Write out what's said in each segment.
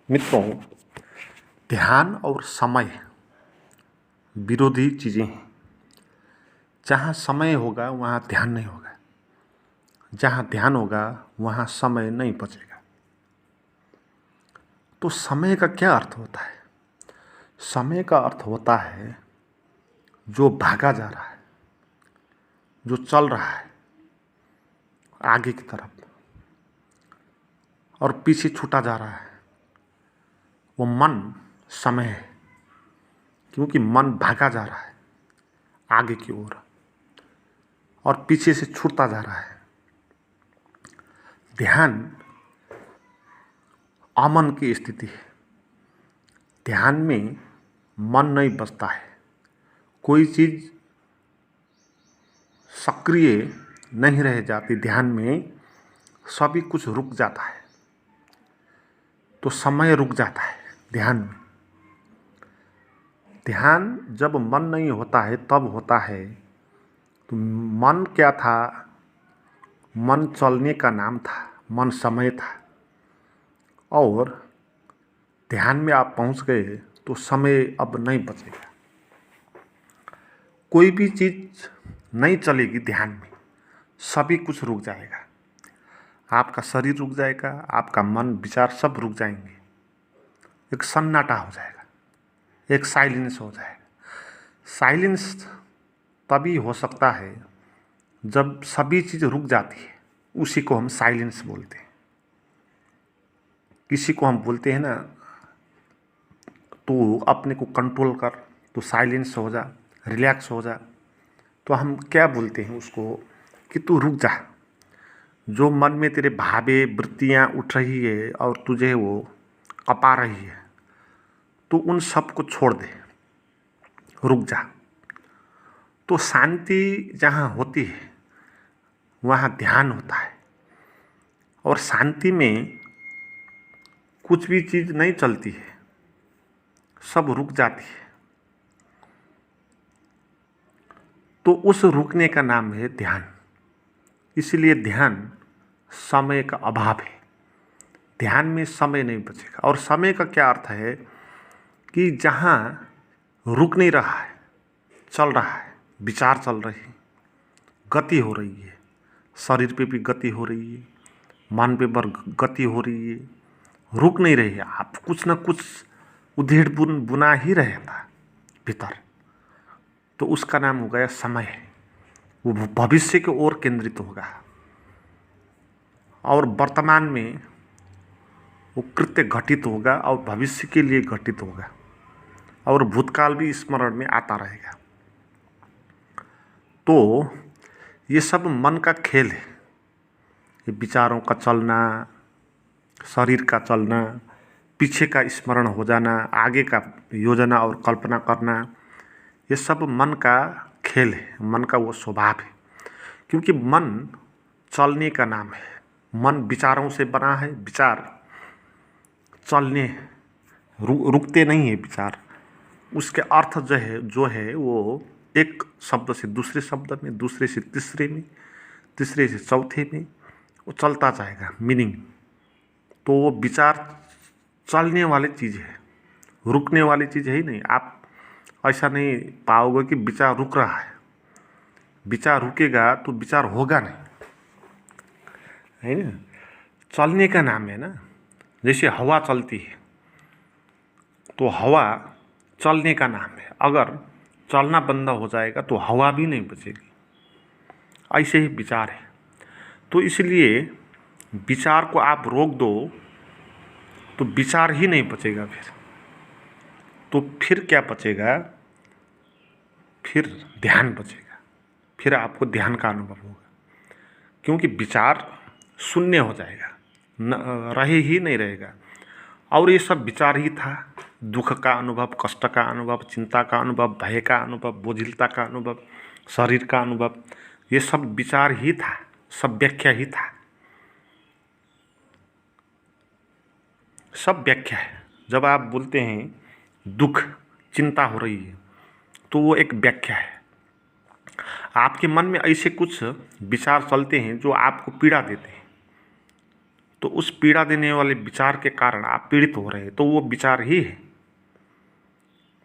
मित्रों, ध्यान और समय विरोधी चीज़ें हैं। जहाँ समय होगा वहाँ ध्यान नहीं होगा, जहाँ ध्यान होगा वहाँ समय नहीं बचेगा। तो समय का क्या अर्थ होता है? समय का अर्थ होता है जो भागा जा रहा है, जो चल रहा है आगे की तरफ और पीछे छूटा जा रहा है, वो मन समय है। क्योंकि मन भागा जा रहा है आगे की ओर और पीछे से छूटता जा रहा है। ध्यान अमन की स्थिति है। ध्यान में मन नहीं बसता है, कोई चीज़ सक्रिय नहीं रह जाती। ध्यान में सभी कुछ रुक जाता है, तो समय रुक जाता है ध्यान में। ध्यान जब मन नहीं होता है तब होता है। तो मन क्या था? मन चलने का नाम था, मन समय था। और ध्यान में आप पहुंच गए तो समय अब नहीं बचेगा। कोई भी चीज़ नहीं चलेगी ध्यान में, सभी कुछ रुक जाएगा। आपका शरीर रुक जाएगा, आपका मन विचार सब रुक जाएंगे। एक सन्नाटा हो जाएगा, एक साइलेंस हो जाएगा। साइलेंस तभी हो सकता है जब सभी चीज़ रुक जाती है, उसी को हम साइलेंस बोलते हैं। किसी को हम बोलते हैं ना, तो अपने को कंट्रोल कर, तो साइलेंस हो जा, रिलैक्स हो जा। तो हम क्या बोलते हैं उसको कि तू रुक जा। जो मन में तेरे भावे वृत्तियाँ उठ रही है और तुझे वो कपा रही है, तो उन सब को छोड़ दे, रुक जा। तो शांति जहाँ होती है वहाँ ध्यान होता है। और शांति में कुछ भी चीज़ नहीं चलती है, सब रुक जाती है। तो उस रुकने का नाम है ध्यान। इसलिए ध्यान समय का अभाव है। ध्यान में समय नहीं बचेगा। और समय का क्या अर्थ है कि जहाँ रुक नहीं रहा है, चल रहा है, विचार चल रही है, गति हो रही है, शरीर पे भी गति हो रही है, मन पे पर गति हो रही है, रुक नहीं रही है। आप कुछ न कुछ उधेड़ बुना ही रहे था भीतर, तो उसका नाम हो गया समय। वो भविष्य की ओर केंद्रित होगा और वर्तमान में वो कृत्य घटित होगा और भविष्य के लिए घटित होगा और भूतकाल भी स्मरण में आता रहेगा। तो ये सब मन का खेल है। ये विचारों का चलना, शरीर का चलना, पीछे का स्मरण हो जाना, आगे का योजना और कल्पना करना, ये सब मन का खेल है, मन का वो स्वभाव है। क्योंकि मन चलने का नाम है। मन विचारों से बना है। विचार चलने रुकते नहीं है विचार। उसके अर्थ जो है वो एक शब्द से दूसरे शब्द में, दूसरे से तीसरे में, तीसरे से चौथे में वो चलता जाएगा मीनिंग। तो वो विचार चलने वाली चीज़ है, रुकने वाली चीज़ है ही नहीं। आप ऐसा नहीं पाओगे कि विचार रुक रहा है। विचार रुकेगा तो विचार होगा नहीं, है ना। चलने का नाम है ना। जैसे हवा चलती है तो हवा चलने का नाम है। अगर चलना बंद हो जाएगा तो हवा भी नहीं बचेगी। ऐसे ही विचार है। तो इसलिए विचार को आप रोक दो तो विचार ही नहीं बचेगा। फिर क्या बचेगा? फिर ध्यान बचेगा। फिर आपको ध्यान का अनुभव होगा। क्योंकि विचार शून्य हो जाएगा, रहे ही नहीं रहेगा। और ये सब विचार ही था। दुख का अनुभव, कष्ट का अनुभव, चिंता का अनुभव, भय का अनुभव, बोझिलता का अनुभव, शरीर का अनुभव, ये सब विचार ही था, सब व्याख्या ही था। सब व्याख्या है। जब आप बोलते हैं दुख, चिंता हो रही है, तो वो एक व्याख्या है। आपके मन में ऐसे कुछ विचार चलते हैं जो आपको पीड़ा देते हैं, तो उस पीड़ा देने वाले विचार के कारण आप पीड़ित हो रहे हैं, तो वो विचार ही है।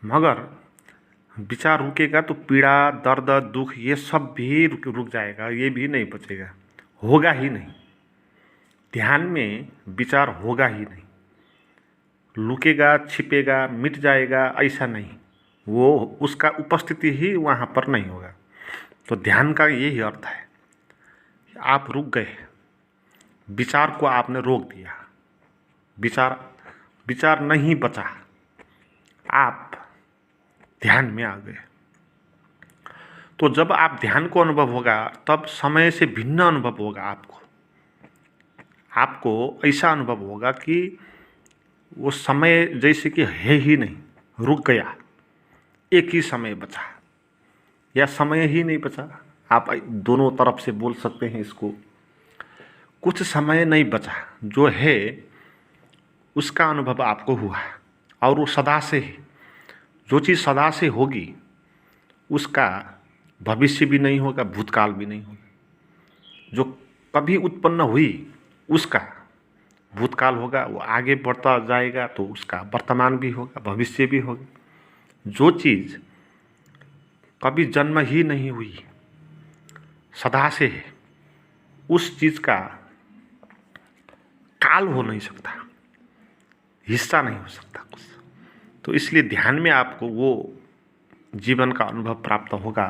मगर विचार रुकेगा तो पीड़ा, दर्द, दुख ये सब भी रुक जाएगा, ये भी नहीं बचेगा, होगा ही नहीं। ध्यान में विचार होगा ही नहीं, लुकेगा, छिपेगा, मिट जाएगा, ऐसा नहीं। वो उसका उपस्थिति ही वहाँ पर नहीं होगा। तो ध्यान का यही अर्थ है कि आप रुक गए, विचार को आपने रोक दिया, विचार नहीं बचा, आप ध्यान में आ गए। तो जब आप ध्यान को अनुभव होगा तब समय से भिन्न अनुभव होगा। आपको ऐसा अनुभव होगा कि वो समय जैसे कि है ही नहीं, रुक गया, एक ही समय बचा या समय ही नहीं बचा। आप दोनों तरफ से बोल सकते हैं इसको। कुछ समय नहीं बचा, जो है उसका अनुभव आपको हुआ, और वो सदा से है। जो चीज़ सदा से होगी उसका भविष्य भी नहीं होगा, भूतकाल भी नहीं होगा। जो कभी उत्पन्न हुई उसका भूतकाल होगा, वो आगे बढ़ता जाएगा तो उसका वर्तमान भी होगा, भविष्य भी होगा। जो चीज़ कभी जन्म ही नहीं हुई, सदा से है, उस चीज़ का काल हो नहीं सकता, हिस्सा नहीं हो सकता कुछ। तो इसलिए ध्यान में आपको वो जीवन का अनुभव प्राप्त होगा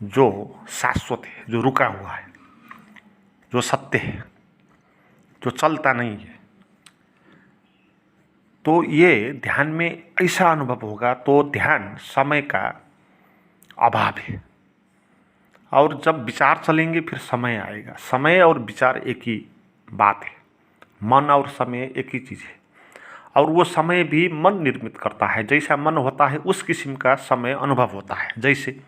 जो शाश्वत है, जो रुका हुआ है, जो सत्य है, जो चलता नहीं है। तो ये ध्यान में ऐसा अनुभव होगा। तो ध्यान समय का अभाव है। और जब विचार चलेंगे फिर समय आएगा। समय और विचार एक ही बात है, मन और समय एक ही चीज़ है। और वो समय भी मन निर्मित करता है। जैसा मन होता है उस किस्म का समय अनुभव होता है। जैसे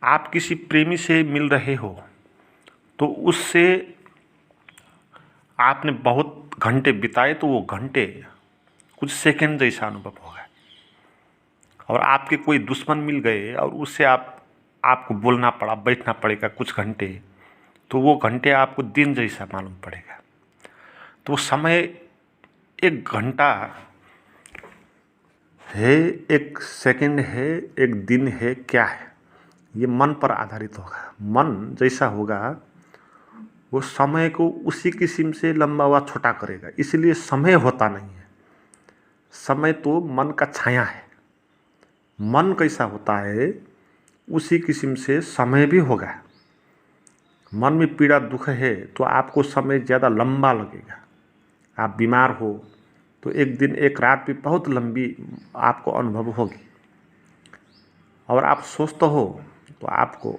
आप किसी प्रेमी से मिल रहे हो तो उससे आपने बहुत घंटे बिताए, तो वो घंटे कुछ सेकंड जैसा अनुभव होगा। और आपके कोई दुश्मन मिल गए और उससे आपको बोलना पड़ा, बैठना पड़ेगा कुछ घंटे, तो वो घंटे आपको दिन जैसा मालूम पड़ेगा। तो समय एक घंटा है, एक सेकंड है, एक दिन है, क्या है, ये मन पर आधारित होगा। मन जैसा होगा वो समय को उसी किस्म से लंबा व छोटा करेगा। इसलिए समय होता नहीं है, समय तो मन का छाया है। मन कैसा होता है उसी किस्म से समय भी होगा। मन में पीड़ा दुख है तो आपको समय ज़्यादा लंबा लगेगा। आप बीमार हो तो एक दिन एक रात भी बहुत लंबी आपको अनुभव होगी। और आप स्वस्थ हो तो आपको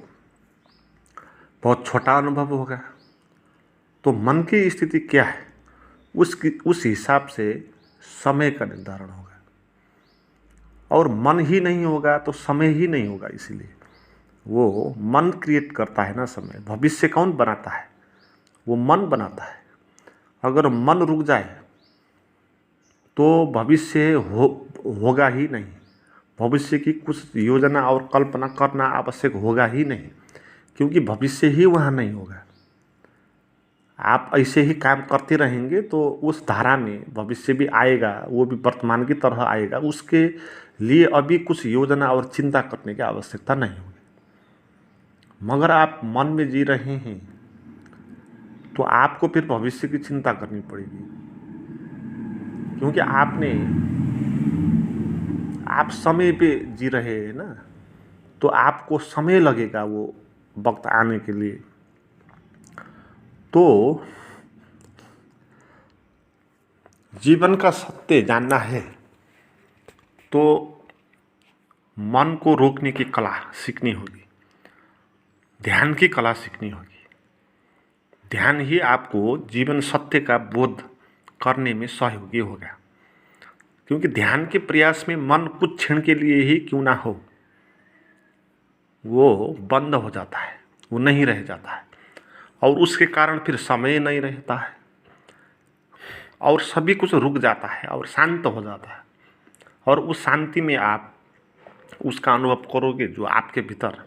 बहुत छोटा अनुभव होगा। तो मन की स्थिति क्या है उस हिसाब से समय का निर्धारण होगा। और मन ही नहीं होगा तो समय ही नहीं होगा। इसीलिए वो मन क्रिएट करता है ना समय। भविष्य कौन बनाता है? वो मन बनाता है। अगर मन रुक जाए तो भविष्य होगा ही नहीं। भविष्य की कुछ योजना और कल्पना करना आवश्यक होगा ही नहीं, क्योंकि भविष्य ही वहाँ नहीं होगा। आप ऐसे ही काम करते रहेंगे तो उस धारा में भविष्य भी आएगा, वो भी वर्तमान की तरह आएगा। उसके लिए अभी कुछ योजना और चिंता करने की आवश्यकता नहीं होगी। मगर आप मन में जी रहे हैं तो आपको फिर भविष्य की चिंता करनी पड़ेगी, क्योंकि आप समय पे जी रहे हैं ना, तो आपको समय लगेगा वो वक्त आने के लिए। तो जीवन का सत्य जानना है तो मन को रोकने की कला सीखनी होगी, ध्यान की कला सीखनी होगी। ध्यान ही आपको जीवन सत्य का बोध करने में सहयोगी होगा। क्योंकि ध्यान के प्रयास में मन कुछ क्षण के लिए ही क्यों ना हो वो बंद हो जाता है, वो नहीं रह जाता है। और उसके कारण फिर समय नहीं रहता है और सभी कुछ रुक जाता है और शांत हो जाता है। और उस शांति में आप उसका अनुभव करोगे जो आपके भीतर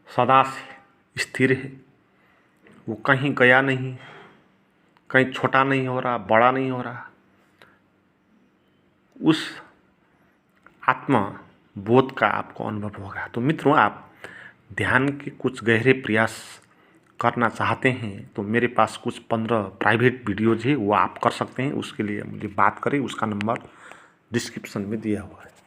सदा से स्थिर है, वो कहीं गया नहीं, कहीं छोटा नहीं हो रहा, बड़ा नहीं हो रहा। उस आत्म बोध का आपको अनुभव होगा। तो मित्रों, आप ध्यान के कुछ गहरे प्रयास करना चाहते हैं तो मेरे पास कुछ 15 प्राइवेट वीडियोज है, वो आप कर सकते हैं। उसके लिए मुझे बात करें, उसका नंबर डिस्क्रिप्शन में दिया हुआ है।